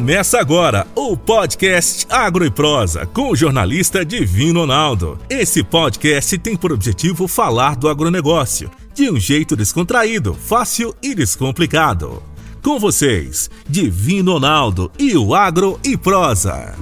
Começa agora o podcast Agro e Prosa com o jornalista Divino Ronaldo. Esse podcast tem por objetivo falar do agronegócio de um jeito descontraído, fácil e descomplicado. Com vocês, Divino Ronaldo e o Agro e Prosa.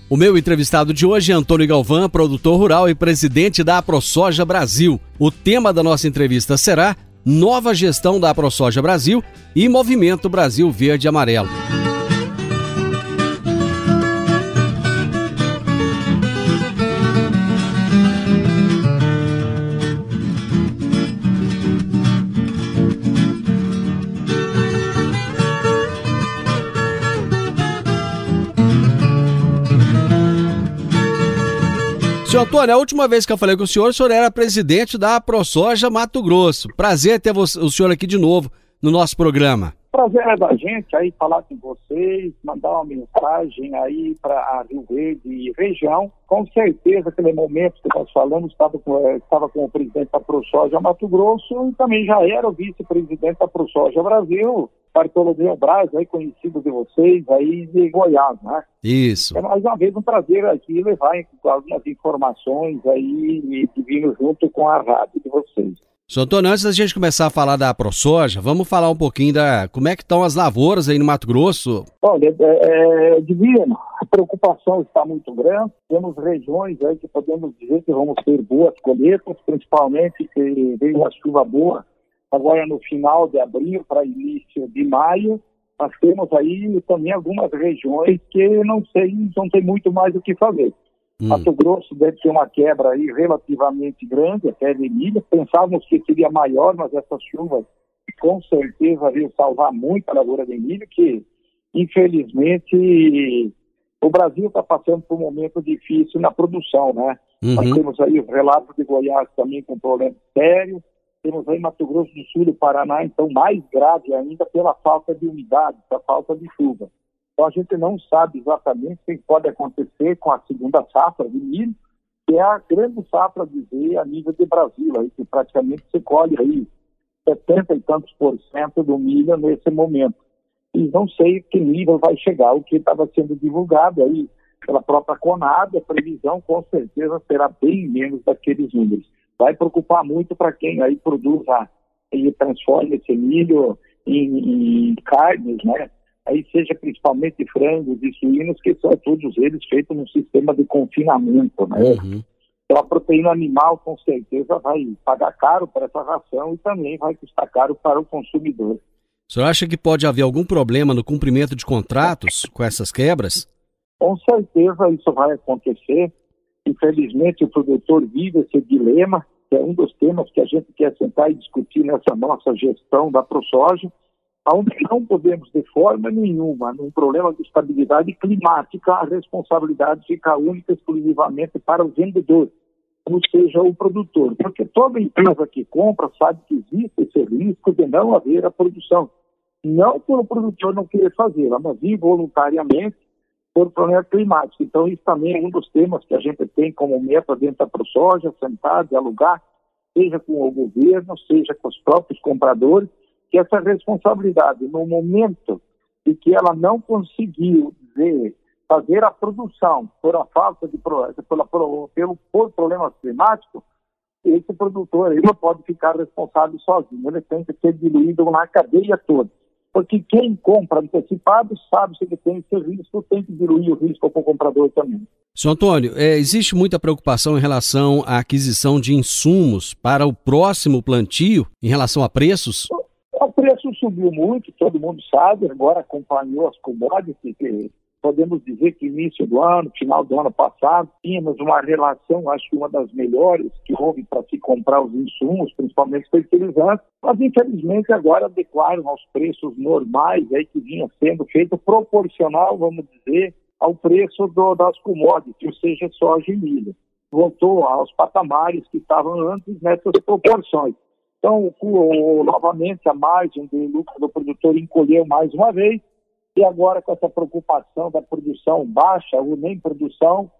O meu entrevistado de hoje é Antônio Galvão, produtor rural e presidente da AproSoja Brasil. O tema da nossa entrevista será Nova Gestão da AproSoja Brasil e Movimento Brasil Verde e Amarelo. Senhor Antônio, a última vez que eu falei com o senhor era presidente da AproSoja Mato Grosso. Prazer ter o senhor aqui de novo no nosso programa. Prazer é da gente aí falar com vocês, mandar uma mensagem aí para Rio Verde e região. Com certeza, aquele momento que nós falamos, estava com o presidente da AproSoja Mato Grosso e também já era o vice-presidente da AproSoja Brasil, Bartolomeu Braz, aí conhecido de vocês, aí de Goiás, né? Isso. É mais uma vez um prazer aqui levar algumas informações aí e vindo junto com a rádio de vocês. Senhor Antônio, antes da gente começar a falar da AproSoja, vamos falar um pouquinho como é que estão as lavouras aí no Mato Grosso. Olha, Divino, a preocupação está muito grande. Temos regiões aí que podemos dizer que vamos ter boas colheitas, principalmente que veio a chuva boa agora no final de abril para início de maio. Nós temos aí também algumas regiões que não tem muito mais o que fazer. Mato Grosso deve ter uma quebra aí relativamente grande, até de milho. Pensávamos que seria maior, mas essas chuvas com certeza veio salvar muito a lavoura de milho, que infelizmente o Brasil está passando por um momento difícil na produção, né? Nós temos aí os relatos de Goiás também com problemas sérios. Temos aí Mato Grosso do Sul e Paraná, então mais grave ainda pela falta de umidade, pela falta de chuva. Então a gente não sabe exatamente o que pode acontecer com a segunda safra de milho, que é a grande safra a nível de Brasil, aí, que praticamente se colhe aí 70 e tantos % do milho nesse momento. E não sei que nível vai chegar. O que estava sendo divulgado aí pela própria Conab, a previsão com certeza será bem menos daqueles números. Vai preocupar muito para quem aí produza e transforma esse milho em carnes, né? Aí seja principalmente frangos e suínos, que são todos eles feitos num sistema de confinamento, né? Então a proteína animal com certeza vai pagar caro para essa ração e também vai custar caro para o consumidor. O senhor acha que pode haver algum problema no cumprimento de contratos com essas quebras? Com certeza isso vai acontecer. Infelizmente o produtor vive esse dilema, que é um dos temas que a gente quer sentar e discutir nessa nossa gestão da AproSoja, onde não podemos, de forma nenhuma, num problema de estabilidade climática, a responsabilidade fica única e exclusivamente para o vendedor, ou seja, o produtor. Porque toda empresa que compra sabe que existe esse risco de não haver a produção. Não por o produtor não querer fazê-la, mas involuntariamente por problema climático. Então, isso também é um dos temas que a gente tem como meta dentro da AproSoja, sentar, dialogar, seja com o governo, seja com os próprios compradores, que essa responsabilidade, no momento em que ela não conseguiu fazer a produção por a falta de por problemas climáticos, esse produtor ele não pode ficar responsável sozinho, ele tem que ser diluído na cadeia toda. Porque quem compra antecipado sabe se ele tem esse risco, tem que diluir o risco com o comprador também. Senhor Antônio, existe muita preocupação em relação à aquisição de insumos para o próximo plantio, em relação a preços? O preço subiu muito, todo mundo sabe, agora acompanhou as commodities, que podemos dizer que início do ano, final do ano passado, tínhamos uma relação, acho que uma das melhores que houve para se comprar os insumos, principalmente fertilizantes, mas infelizmente agora adequaram aos preços normais aí que vinha sendo feito proporcional, vamos dizer, ao preço das commodities, ou seja, soja e milho. Voltou aos patamares que estavam antes nessas proporções. Então, novamente, a margem de lucro do produtor encolheu mais uma vez, e agora com essa preocupação da produção baixa ou nem produção,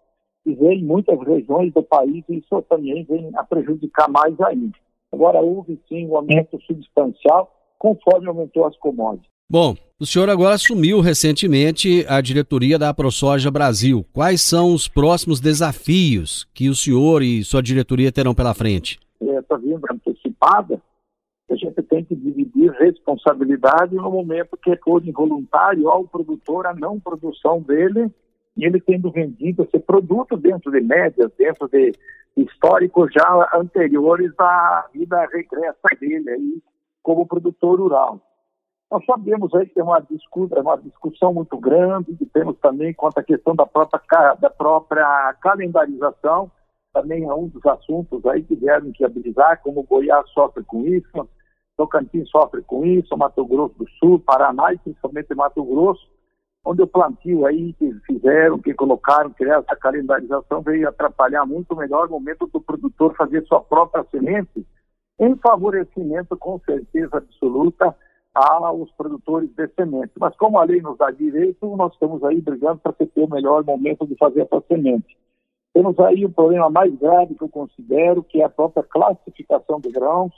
vem em muitas regiões do país, e isso também vem a prejudicar mais ainda. Agora, houve sim um aumento substancial conforme aumentou as commodities. Bom, o senhor agora assumiu recentemente a diretoria da AproSoja Brasil. Quais são os próximos desafios que o senhor e sua diretoria terão pela frente? Essa vinda antecipada, a gente tem que dividir responsabilidade no momento que é por involuntário ao produtor a não produção dele, e ele tendo vendido esse produto dentro de médias, dentro de históricos já anteriores à vida regressa dele aí como produtor rural. Nós sabemos aí que é uma discussão muito grande, que temos também quanto à questão da própria calendarização, também é um dos assuntos aí que vieram viabilizar, como Goiás sofre com isso, Tocantins sofre com isso, Mato Grosso do Sul, Paraná e principalmente Mato Grosso, onde o plantio aí que fizeram, que colocaram, criaram essa calendarização, veio atrapalhar muito o melhor momento do produtor fazer sua própria semente, em favorecimento, com certeza absoluta, aos produtores de semente. Mas como a lei nos dá direito, nós estamos aí brigando para ter o melhor momento de fazer essa semente. Temos aí o problema mais grave que eu considero, que é a própria classificação de grãos,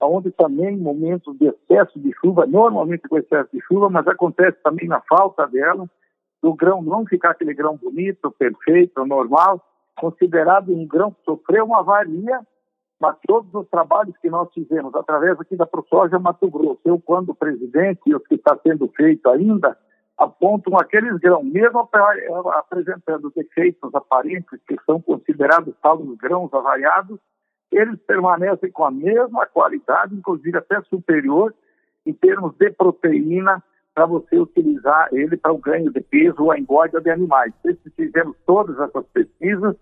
onde também momentos de excesso de chuva, normalmente com excesso de chuva, mas acontece também na falta dela, do grão não ficar aquele grão bonito, perfeito, normal, considerado um grão que sofreu uma avaria, mas todos os trabalhos que nós fizemos, através aqui da AproSoja Mato Grosso, eu quando presidente, e os que está sendo feito ainda, apontam aqueles grãos, mesmo apresentando defeitos aparentes, que são considerados talvos grãos avariados, eles permanecem com a mesma qualidade, inclusive até superior, em termos de proteína, para você utilizar ele para o ganho de peso ou a engorda de animais. Fizemos todas essas pesquisas,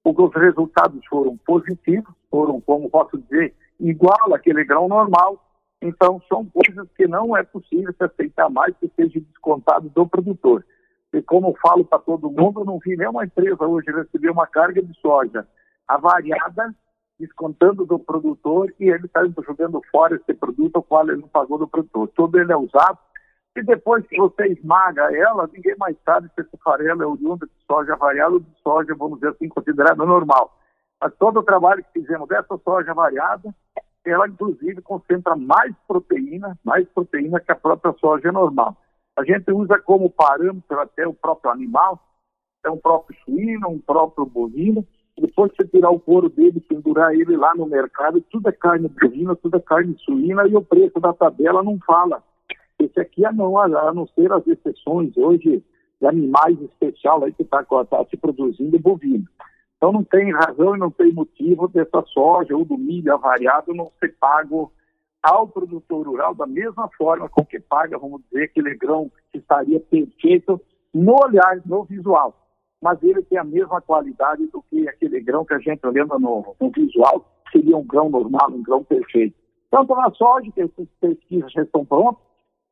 os resultados foram positivos, foram, como posso dizer, igual àquele grão normal. Então, são coisas que não é possível se aceitar mais que seja descontado do produtor. E como eu falo para todo mundo, eu não vi nenhuma empresa hoje receber uma carga de soja avariada, descontando do produtor, e ele está jogando fora esse produto, o qual ele não pagou do produtor. Todo ele é usado, e depois que você esmaga ela, ninguém mais sabe se esse farelo é oriundo de soja avariada ou de soja, vamos dizer assim, considerada normal. Mas todo o trabalho que fizemos dessa soja avariada, ela inclusive concentra mais proteína que a própria soja normal. A gente usa como parâmetro até o próprio animal, é um próprio suíno, um próprio bovino. Depois de você tirar o couro dele, pendurar ele lá no mercado, tudo é carne bovina, tudo é carne suína, e o preço da tabela não fala. Esse aqui a não ser as exceções hoje de animais especial aí que está se produzindo bovino. Então não tem razão e não tem motivo dessa soja ou do milho avariado não ser pago ao produtor rural da mesma forma com que paga, vamos dizer, aquele grão que estaria perfeito no olhar, no visual. Mas ele tem a mesma qualidade do que aquele grão que a gente olhando no visual, seria um grão normal, um grão perfeito. Tanto na soja, que essas pesquisas já estão prontas,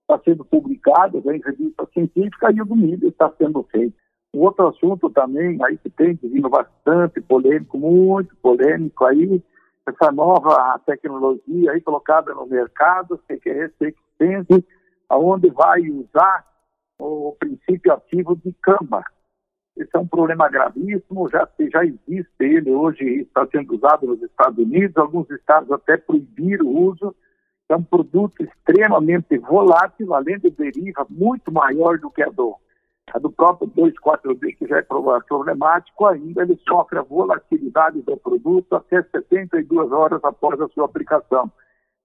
está sendo publicado em revista científica, e o do milho está sendo feito. Um outro assunto também, aí que tem vindo bastante polêmico, muito polêmico aí, essa nova tecnologia aí colocada no mercado, que é resistente, aonde vai usar o princípio ativo de cama. Esse é um problema gravíssimo, já existe ele hoje, está sendo usado nos Estados Unidos, alguns estados até proibiram o uso. É um produto extremamente volátil, além de deriva muito maior do que a do próprio 2,4-D, que já é problemático ainda, ele sofre a volatilidade do produto até 72 horas após a sua aplicação.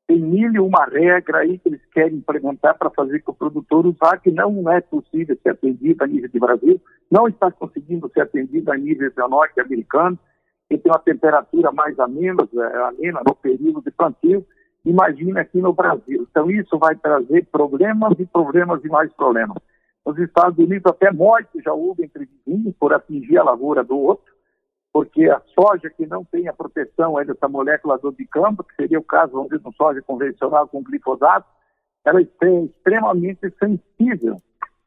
Tem 1.001 regra aí que eles querem implementar para fazer com o produtor usar, que não é possível ser atendido a nível de Brasil, não está conseguindo ser atendido a nível norte-americano, que tem uma temperatura mais amena no período de plantio, imagina aqui no Brasil. Então isso vai trazer problemas e mais problemas. Nos Estados Unidos até morte já houve entre vizinhos por atingir a lavoura do outro, porque a soja que não tem a proteção aí dessa molécula do dicamba, que seria o caso, vamos dizer, de uma soja convencional com glifosato, ela é extremamente sensível.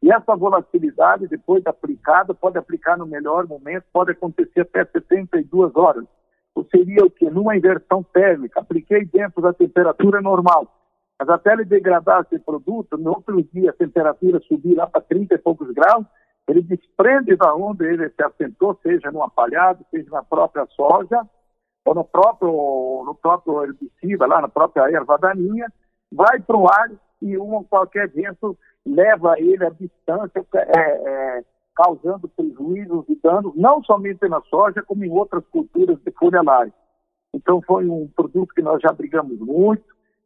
E essa volatilidade, depois aplicada, pode aplicar no melhor momento, pode acontecer até 72 horas. Ou seria o quê? Numa inversão térmica, apliquei dentro da temperatura normal, mas até ele degradar esse produto, no outro dia a temperatura subir lá para 30 e poucos graus, ele desprende da onde ele se assentou, seja no apalhado, seja na própria soja, ou no próprio herbicida, lá na própria erva daninha, vai para o ar e qualquer vento leva ele à distância, causando prejuízos e danos, não somente na soja, como em outras culturas de folha larga. Então foi um produto que nós já brigamos muito,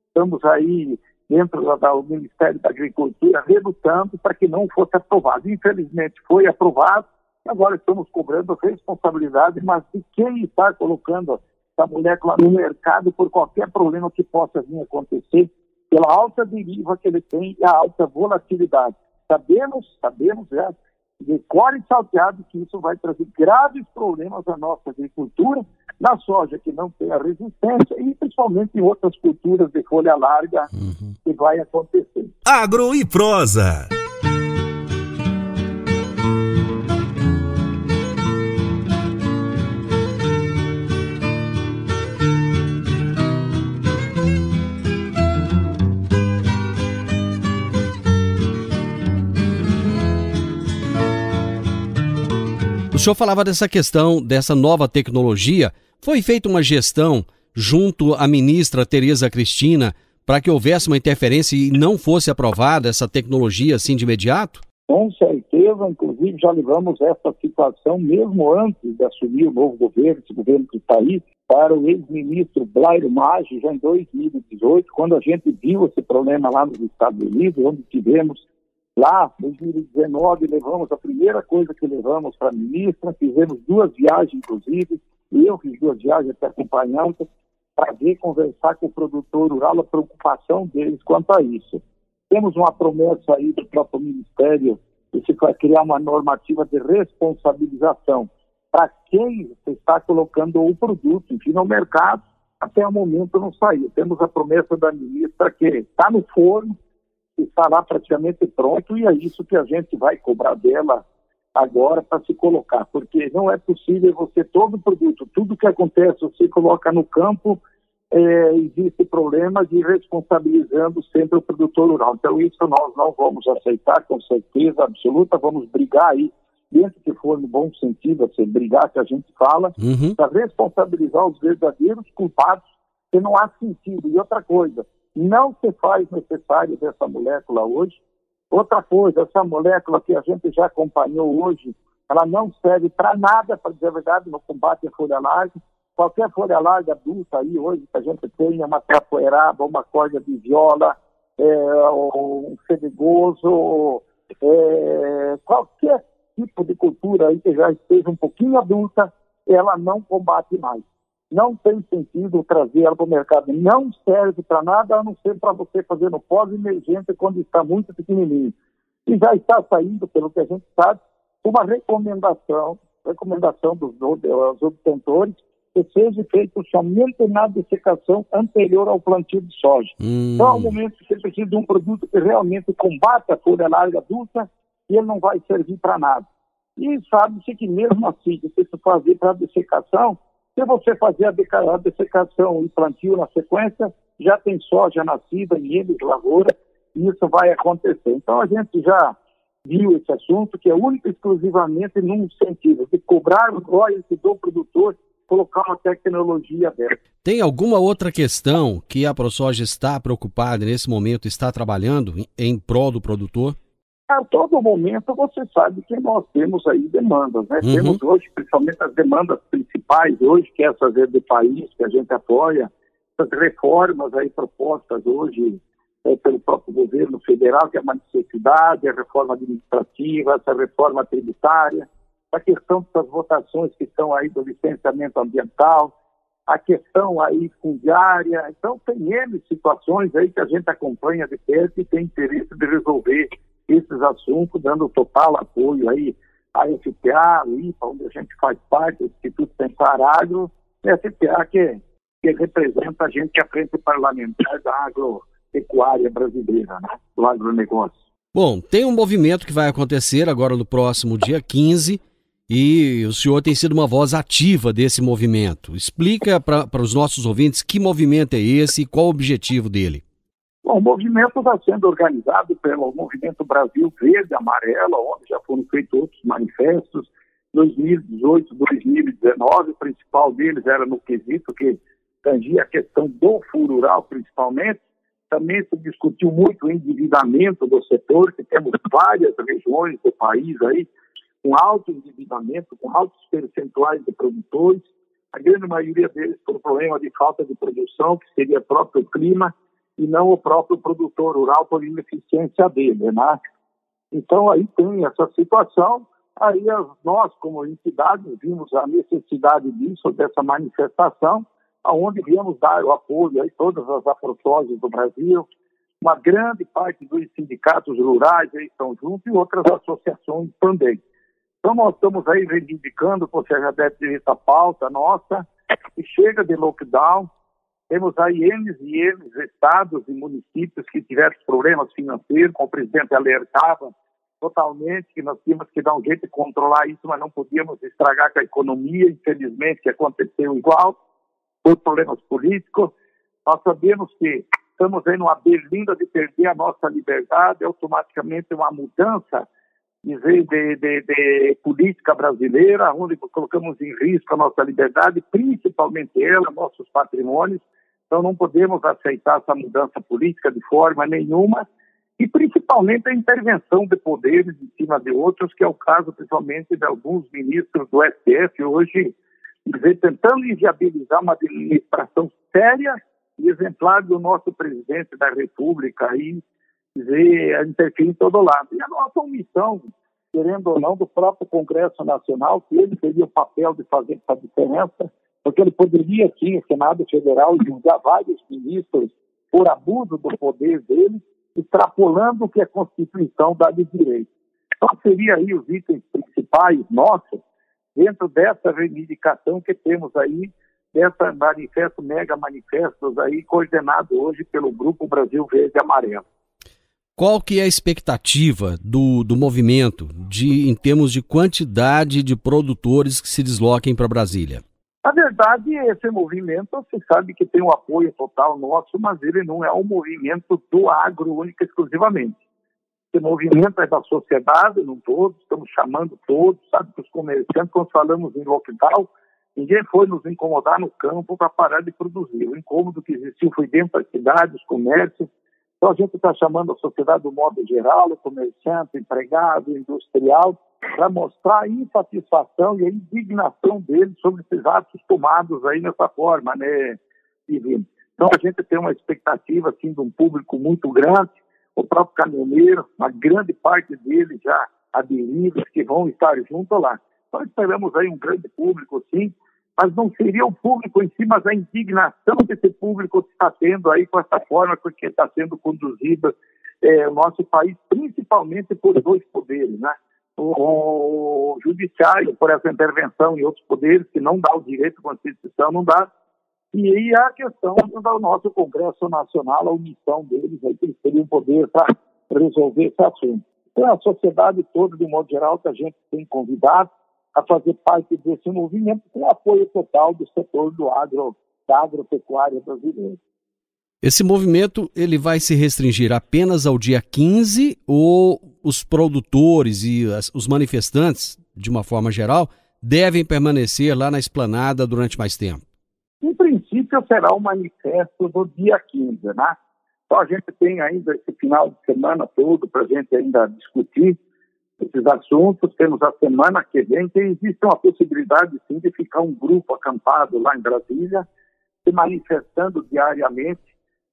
estamos aí dentro do Ministério da Agricultura relutando para que não fosse aprovado. Infelizmente foi aprovado, agora estamos cobrando responsabilidade, mas de quem está colocando essa molécula no mercado por qualquer problema que possa vir a acontecer, pela alta deriva que ele tem e a alta volatilidade. Sabemos já, de cor e salteado, que isso vai trazer graves problemas à nossa agricultura, na soja que não tem a resistência e principalmente em outras culturas de folha larga que vai acontecer. Agro e Prosa. O senhor falava dessa questão, dessa nova tecnologia. Foi feita uma gestão junto à ministra Tereza Cristina para que houvesse uma interferência e não fosse aprovada essa tecnologia assim de imediato? Com certeza, inclusive já levamos essa situação mesmo antes de assumir o novo governo, esse governo que está aí, para o ex-ministro Blairo Maggi, já em 2018, quando a gente viu esse problema lá nos Estados Unidos, onde tivemos lá, em 2019, levamos a primeira coisa que levamos para a ministra, fizemos 2 viagens, inclusive, eu fiz 2 viagens até acompanhando, para ver, conversar com o produtor rural, a preocupação deles quanto a isso. Temos uma promessa aí do próprio Ministério, de se criar uma normativa de responsabilização para quem está colocando o produto, enfim, no mercado, até o momento não saiu. Temos a promessa da ministra que está no forno, está lá praticamente pronto, e é isso que a gente vai cobrar dela agora para se colocar, porque não é possível você, todo produto, tudo que acontece, você coloca no campo, existe problema de responsabilizando sempre o produtor rural. Então isso nós não vamos aceitar, com certeza absoluta, vamos brigar aí, dentro que for no bom sentido, assim, brigar que a gente fala, para responsabilizar os verdadeiros culpados, que não há sentido. E outra coisa, não se faz necessário dessa molécula hoje. Outra coisa, essa molécula que a gente já acompanhou hoje, ela não serve para nada, para dizer a verdade, no combate à folha larga. Qualquer folha larga adulta aí hoje que a gente tenha, uma capoeiraba, uma corda de viola, um fedegoso, qualquer tipo de cultura aí que já esteja um pouquinho adulta, ela não combate mais. Não tem sentido trazer ela para o mercado. Não serve para nada, a não ser para você fazer no pós-emergência quando está muito pequenininho. E já está saindo, pelo que a gente sabe, uma recomendação dos obtentores que seja feito somente na dessecação anterior ao plantio de soja. Então, ao momento que você precisa de um produto que realmente combata a folha larga adulta, ele não vai servir para nada. E sabe-se que mesmo assim, se você fazer para a dessecação, se você fazer a dessecação e plantio na sequência, já tem soja nascida em eles, lavoura, e isso vai acontecer. Então a gente já viu esse assunto, que é único e exclusivamente num sentido, de cobrar o royalties do produtor, colocar uma tecnologia dessa. Tem alguma outra questão que a ProSoja está preocupada nesse momento, está trabalhando em prol do produtor? A todo momento você sabe que nós temos aí demandas, né? Temos hoje, principalmente as demandas principais hoje, que é essa Verde País, que a gente apoia, essas reformas aí propostas hoje pelo próprio governo federal, que é uma necessidade, a reforma administrativa, essa reforma tributária, a questão das votações que estão aí do licenciamento ambiental, a questão aí fundiária. Então tem N situações aí que a gente acompanha de perto e tem interesse de resolver esses assuntos, dando total apoio aí à FPA, o IPA, onde a gente faz parte, o Instituto Pensar Agro, e a FPA que representa a gente, que é a frente parlamentar da agropecuária brasileira, né, do agronegócio. Bom, tem um movimento que vai acontecer agora no próximo dia 15, e o senhor tem sido uma voz ativa desse movimento. Explica para os nossos ouvintes que movimento é esse e qual o objetivo dele. Bom, o movimento está sendo organizado pelo Movimento Brasil Verde e Amarelo, onde já foram feitos outros manifestos, 2018, 2019, o principal deles era no quesito que tangia a questão do furo rural, principalmente. também se discutiu muito o endividamento do setor, que temos várias regiões do país aí com alto endividamento, com altos percentuais de produtores, a grande maioria deles por problema de falta de produção, que seria o próprio clima, e não o próprio produtor rural por ineficiência dele, né? Então aí tem essa situação, aí nós como entidade vimos a necessidade disso, dessa manifestação, aonde viemos dar o apoio a todas as AproSojas do Brasil, uma grande parte dos sindicatos rurais aí estão juntos e outras associações também. Então nós estamos aí reivindicando, você já deve ter visto a pauta nossa, que chega de lockdown, temos aí N estados e municípios que tiveram problemas financeiros, como o presidente alertava totalmente, que nós tínhamos que dar um jeito de controlar isso, mas não podíamos estragar com a economia, infelizmente aconteceu igual, por problemas políticos. Nós sabemos que estamos aí numa berlinda de perder a nossa liberdade, automaticamente uma mudança de política brasileira, onde colocamos em risco a nossa liberdade, principalmente ela, nossos patrimônios. Então não podemos aceitar essa mudança política de forma nenhuma, e principalmente a intervenção de poderes em cima de outros, que é o caso principalmente de alguns ministros do STF hoje, tentando inviabilizar uma administração séria e exemplar do nosso presidente da República, aí, interferir em todo lado. E a nossa omissão, querendo ou não, do próprio Congresso Nacional, que ele teria o papel de fazer essa diferença, porque ele poderia, sim, o Senado Federal, julgar vários ministros por abuso do poder dele, extrapolando o que a Constituição dá de direito. Então, seria aí os itens principais nossos, dentro dessa reivindicação que temos aí, dessa manifesto, mega manifestos aí, coordenado hoje pelo Grupo Brasil Verde e Amarelo. Qual que é a expectativa do movimento em termos de quantidade de produtores que se desloquem para Brasília? Na verdade, esse movimento, você sabe que tem o apoio total nosso, mas ele não é um movimento do agro única e exclusivamente. Esse movimento é da sociedade, não todos, estamos chamando todos, sabe, que os comerciantes, quando falamos em lockdown, ninguém foi nos incomodar no campo para parar de produzir. O incômodo que existiu foi dentro da cidade, os comércios. Então a gente está chamando a sociedade do modo geral, o comerciante, o empregado, o industrial, para mostrar a insatisfação e a indignação deles sobre esses atos tomados aí nessa forma, né, Divino? Então a gente tem uma expectativa, assim, de um público muito grande, o próprio caminhoneiro, uma grande parte deles já aderidos, que vão estar junto lá. Então esperamos aí um grande público, sim, mas não seria o público em si, mas a indignação desse público que está tendo aí com essa forma que está sendo conduzida o nosso país, principalmente por dois poderes, né? O judiciário, por essa intervenção em outros poderes, que não dá o direito, a Constituição não dá, e aí a questão do nosso Congresso Nacional, a omissão deles, aí, que eles teriam poder para resolver esse assunto. Então, a sociedade toda, de modo geral, que a gente tem convidado a fazer parte desse movimento com o apoio total do setor da agropecuária brasileira. Esse movimento ele vai se restringir apenas ao dia 15 ou os produtores e os manifestantes, de uma forma geral, devem permanecer lá na esplanada durante mais tempo? Em princípio, será o manifesto do dia 15, né? Então a gente tem ainda esse final de semana todo para a gente ainda discutir esses assuntos. Temos a semana que vem, que existe uma possibilidade, sim, de ficar um grupo acampado lá em Brasília, se manifestando diariamente,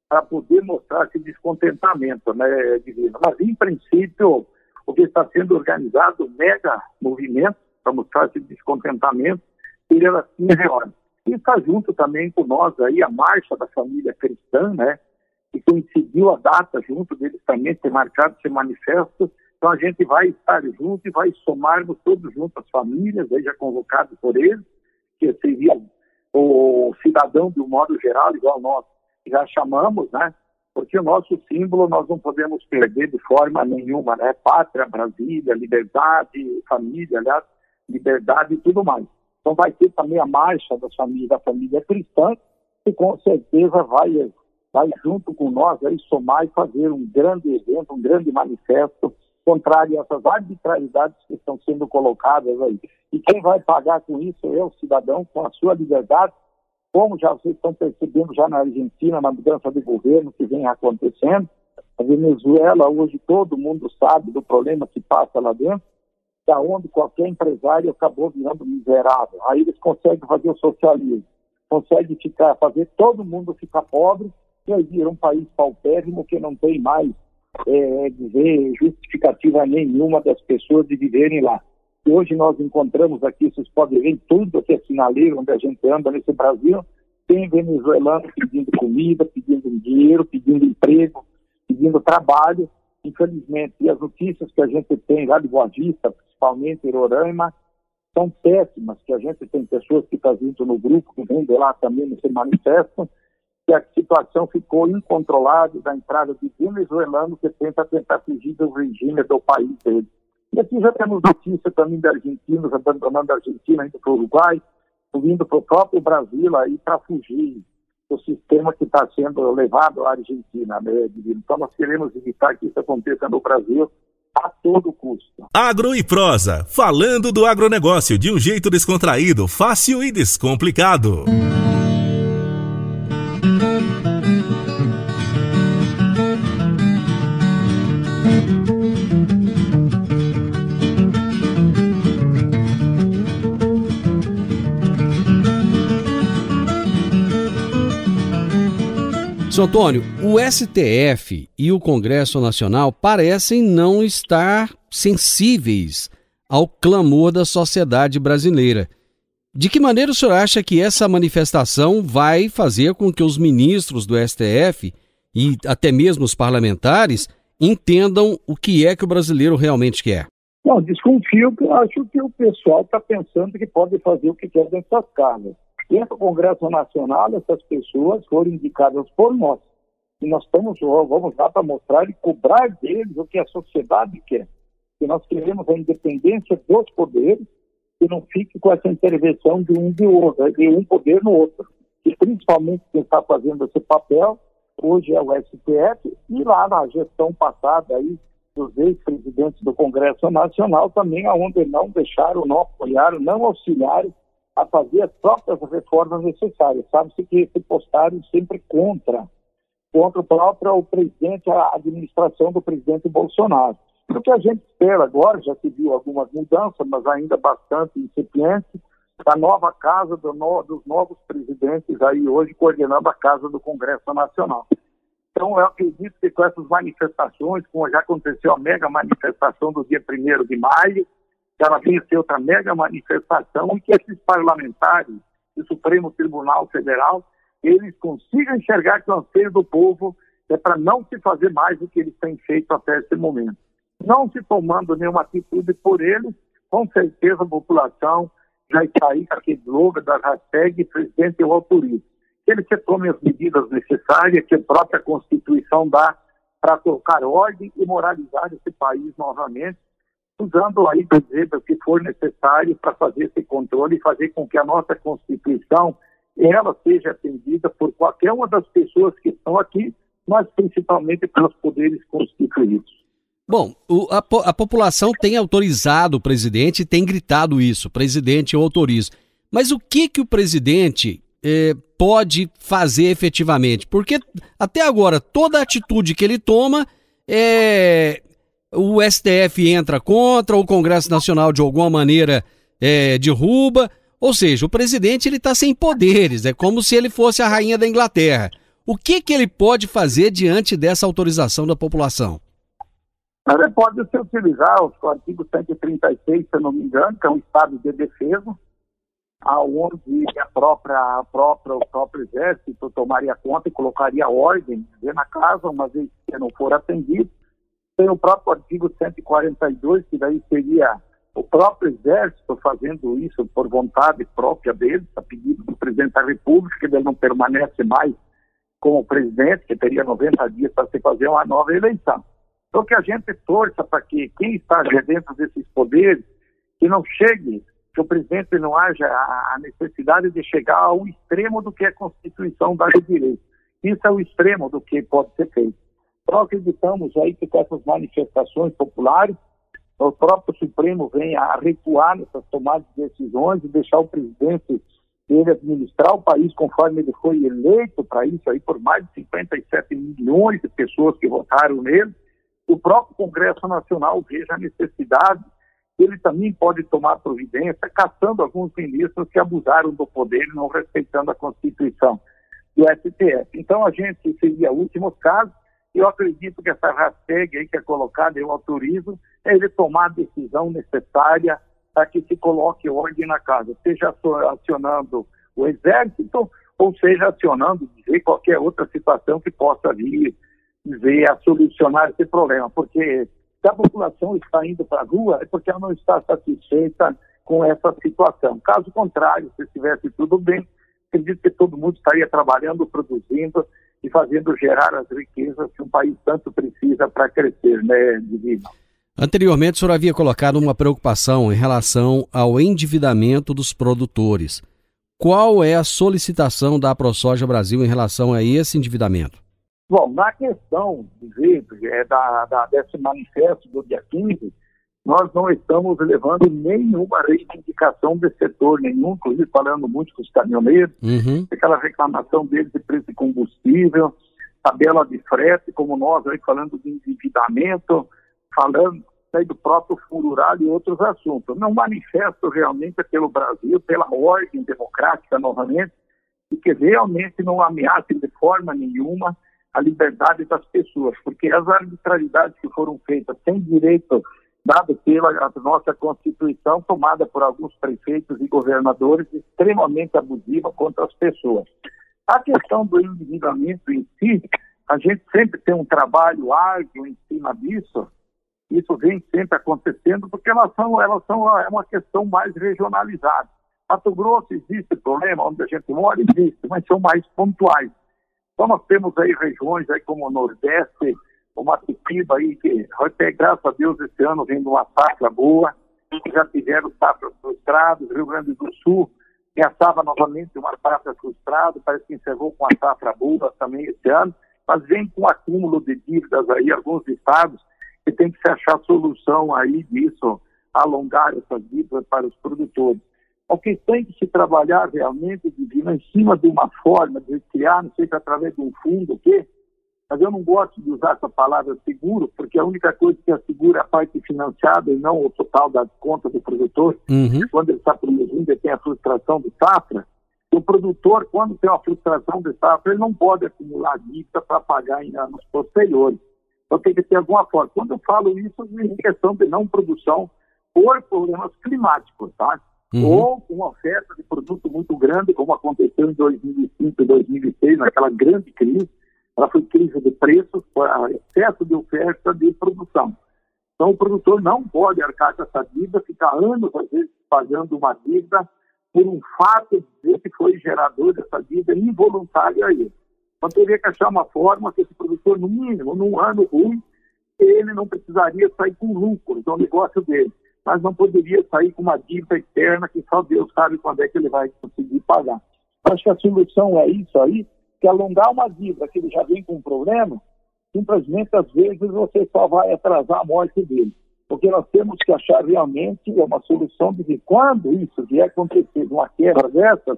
para poder mostrar esse descontentamento, né, Divino? Mas, em princípio, o que está sendo organizado, o mega movimento, para mostrar esse descontentamento, seria assim, real. E está junto também com nós aí a Marcha da Família Cristã, né, que coincidiu a data junto deles também, ter marcado esse manifesto. Então, a gente vai estar junto e vai somarmos todos juntos as famílias, aí já convocados por eles, que seria o cidadão de um modo geral, igual nós, já chamamos, né? Porque o nosso símbolo nós não podemos perder de forma nenhuma, né? Pátria, Brasília, liberdade, família, aliás, liberdade e tudo mais. Então vai ter também a marcha da família cristã, que com certeza vai junto com nós aí somar e fazer um grande evento, um grande manifesto contrário a essas arbitrariedades que estão sendo colocadas aí. E quem vai pagar com isso é o cidadão, com a sua liberdade, como já vocês estão percebendo já na Argentina, na mudança de governo que vem acontecendo. A Venezuela, hoje todo mundo sabe do problema que passa lá dentro, da onde qualquer empresário acabou virando miserável. Aí eles conseguem fazer o socialismo, conseguem fazer todo mundo ficar pobre, e aí vira um país paupérrimo que não tem mais justificativa nenhuma das pessoas de viverem lá. E hoje nós encontramos aqui, vocês podem ver, tudo que é sinaleiro onde a gente anda nesse Brasil, tem venezuelano pedindo comida, pedindo dinheiro, pedindo emprego, pedindo trabalho. Infelizmente, e as notícias que a gente tem lá de Boa Vista, principalmente em Roraima, são péssimas, que a gente tem pessoas que estão vindo no grupo, que vêm de lá também, não se manifestam, que a situação ficou incontrolada da entrada de venezuelanos que tentar fugir do regime do país deles. E aqui já temos notícia também de argentinos abandonando a Argentina, indo para o Uruguai, vindo para o próprio Brasil aí para fugir do sistema que está sendo levado à Argentina, né? Então nós queremos evitar que isso aconteça no Brasil a todo custo. Agro e Prosa, falando do agronegócio de um jeito descontraído, fácil e descomplicado. Seu Antônio, o STF e o Congresso Nacional parecem não estar sensíveis ao clamor da sociedade brasileira. De que maneira o senhor acha que essa manifestação vai fazer com que os ministros do STF e até mesmo os parlamentares entendam o que é que o brasileiro realmente quer? Não, desconfio, que eu acho que o pessoal está pensando que pode fazer o que quer dentro das casas. Dentro do Congresso Nacional, essas pessoas foram indicadas por nós. E nós vamos lá para mostrar e cobrar deles o que a sociedade quer. Que nós queremos a independência dos poderes e não fique com essa intervenção de um poder no outro. E principalmente quem está fazendo esse papel hoje é o STF, e lá na gestão passada aí dos ex-presidentes do Congresso Nacional também, onde não deixaram, não apoiaram, não auxiliaram a fazer as próprias reformas necessárias. Sabe-se que se postaram sempre contra o próprio presidente, a administração do presidente Bolsonaro. O que a gente espera agora, já se viu algumas mudanças, mas ainda bastante incipientes, da nova casa dos novos presidentes aí hoje coordenando a casa do Congresso Nacional. Então eu acredito que com essas manifestações, como já aconteceu a mega manifestação do dia 1º de maio, ela venha ser outra mega manifestação e que esses parlamentares do Supremo Tribunal Federal, eles consigam enxergar que o anseio do povo é para não se fazer mais do que eles têm feito até esse momento. Não se tomando nenhuma atitude por eles, com certeza a população já está aí com aquele slogan da hashtag presidente eu autorizo. Que eles se tomem as medidas necessárias que a própria Constituição dá para colocar ordem e moralizar esse país novamente, usando aí, por exemplo, o que for necessário para fazer esse controle e fazer com que a nossa Constituição ela seja atendida por qualquer uma das pessoas que estão aqui, mas principalmente pelos poderes constituídos. Bom, a população tem autorizado o presidente e tem gritado isso, presidente, eu autorizo. Mas o que o presidente pode fazer efetivamente? Porque até agora toda atitude que ele toma o STF entra contra, o Congresso Nacional de alguma maneira derruba, ou seja, o presidente está sem poderes, é como se ele fosse a rainha da Inglaterra. O que ele pode fazer diante dessa autorização da população? Ele pode se utilizar o artigo 136, se eu não me engano, que é um estado de defesa, onde o próprio exército tomaria conta e colocaria ordem na casa, uma vez que não for atendido. Tem o próprio artigo 142, que daí seria o próprio exército fazendo isso por vontade própria dele, a pedido do presidente da República, que ele não permanece mais como presidente, que teria 90 dias para se fazer uma nova eleição. Então que a gente torça para que quem está dentro desses poderes, que não chegue, que o presidente não haja a necessidade de chegar ao extremo do que a Constituição dá de direito. Isso é o extremo do que pode ser feito. Nós acreditamos aí que com essas manifestações populares, o próprio Supremo venha a recuar nessas tomadas de decisões e deixar o presidente ele administrar o país conforme ele foi eleito para isso, aí por mais de 57 milhões de pessoas que votaram nele. O próprio Congresso Nacional veja a necessidade, ele também pode tomar providência, caçando alguns ministros que abusaram do poder e não respeitando a Constituição do STF. Então, a gente seria últimos casos. Eu acredito que essa hashtag aí que é colocada, eu autorizo, é ele tomar a decisão necessária para que se coloque ordem na casa, seja acionando o Exército ou seja acionando qualquer outra situação que possa vir a solucionar esse problema, porque se a população está indo para a rua é porque ela não está satisfeita com essa situação. Caso contrário, se estivesse tudo bem, acredito que todo mundo estaria trabalhando, produzindo e fazendo gerar as riquezas que um país tanto precisa para crescer, né, Divino? Anteriormente, o senhor havia colocado uma preocupação em relação ao endividamento dos produtores. Qual é a solicitação da AproSoja Brasil em relação a esse endividamento? Bom, na questão desse manifesto do dia 15, nós não estamos levando nenhuma reivindicação desse setor, inclusive falando muito com os caminhoneiros, aquela reclamação deles de preço de combustível, tabela de frete, como nós aí falando de endividamento, falando aí do próprio Fundo Rural e outros assuntos. Não manifesto realmente pelo Brasil, pela ordem democrática novamente, e que realmente não ameace de forma nenhuma a liberdade das pessoas, porque as arbitrariedades que foram feitas sem direito dado pela nossa Constituição, tomada por alguns prefeitos e governadores, extremamente abusiva contra as pessoas. A questão do endividamento em si, a gente sempre tem um trabalho árduo em cima disso. Isso vem sempre acontecendo porque elas são uma questão mais regionalizada. Mato Grosso existe problema, onde a gente mora existe, mas são mais pontuais. Então nós temos aí regiões aí como o Nordeste, o Matopiba aí, que até graças a Deus esse ano vem de uma safra boa, que já tiveram safras frustradas. Rio Grande do Sul estava novamente uma safra frustrada, parece que encerrou com a safra boa também esse ano, mas vem com um acúmulo de dívidas aí, alguns estados, que tem que se achar solução aí disso, alongar essas dívidas para os produtores. O que tem que se trabalhar realmente, Divino, em cima de uma forma de criar, não sei se através de um fundo, o quê? Mas eu não gosto de usar essa palavra seguro, porque a única coisa que assegura é a parte financiada e não o total das contas do produtor. Quando ele está produzindo, ele tem a frustração de safra. O produtor, quando tem uma frustração de safra, ele não pode acumular dívida para pagar em anos posteriores. Então tem que ter alguma forma. Quando eu falo isso, é em questão de não produção por problemas climáticos, tá? Ou uma oferta de produto muito grande, como aconteceu em 2005 e 2006, naquela grande crise. Ela foi crise de preços, excesso de oferta de produção. Então o produtor não pode arcar com essa dívida, ficar anos, às vezes, pagando uma dívida por um fato de que foi gerador dessa dívida involuntária a ele. Então teria que achar uma forma que esse produtor, no mínimo, num ano ruim, ele não precisaria sair com lucro do negócio dele, mas não poderia sair com uma dívida externa que só Deus sabe quando é que ele vai conseguir pagar. Acho que a solução é isso aí, que alongar uma dívida que ele já vem com um problema, simplesmente, às vezes, você só vai atrasar a morte dele. Porque nós temos que achar realmente uma solução de que quando isso vier acontecer, uma quebra dessas,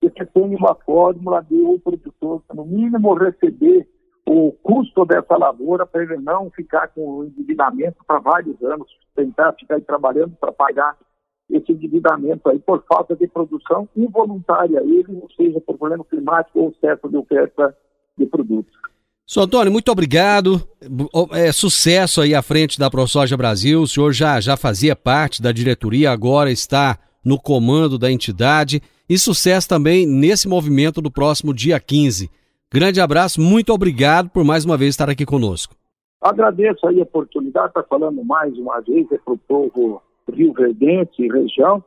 você tem uma fórmula de o produtor, no mínimo, receber o custo dessa lavoura para ele não ficar com o endividamento para vários anos, tentar ficar trabalhando para pagar esse endividamento aí por falta de produção involuntária, ou seja, por problema climático ou excesso de oferta de produtos. Senhor Antônio, muito obrigado. Sucesso aí à frente da AproSoja Brasil. O senhor já fazia parte da diretoria, agora está no comando da entidade. E sucesso também nesse movimento do próximo dia 15. Grande abraço, muito obrigado por mais uma vez estar aqui conosco. Agradeço aí a oportunidade de estar falando mais uma vez para o povo rioverdense e região,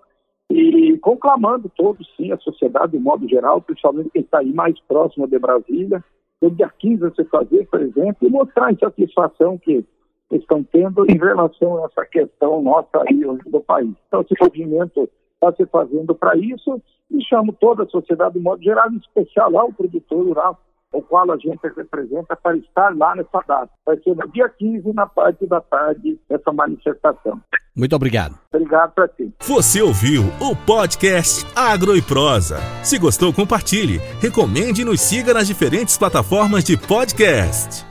e conclamando todos, sim, a sociedade de modo geral, principalmente quem está aí mais próximo de Brasília, no dia 15 você fazer, por exemplo, e mostrar a insatisfação que estão tendo em relação a essa questão nossa aí do país. Então, esse movimento está se fazendo para isso, e chamo toda a sociedade de modo geral, em especial lá o produtor rural, o qual a gente representa, para estar lá nessa data. Vai ser no dia 15, na parte da tarde, essa manifestação. Muito obrigado. Obrigado para ti. Você ouviu o podcast Agro e Prosa. Se gostou, compartilhe, recomende e nos siga nas diferentes plataformas de podcast.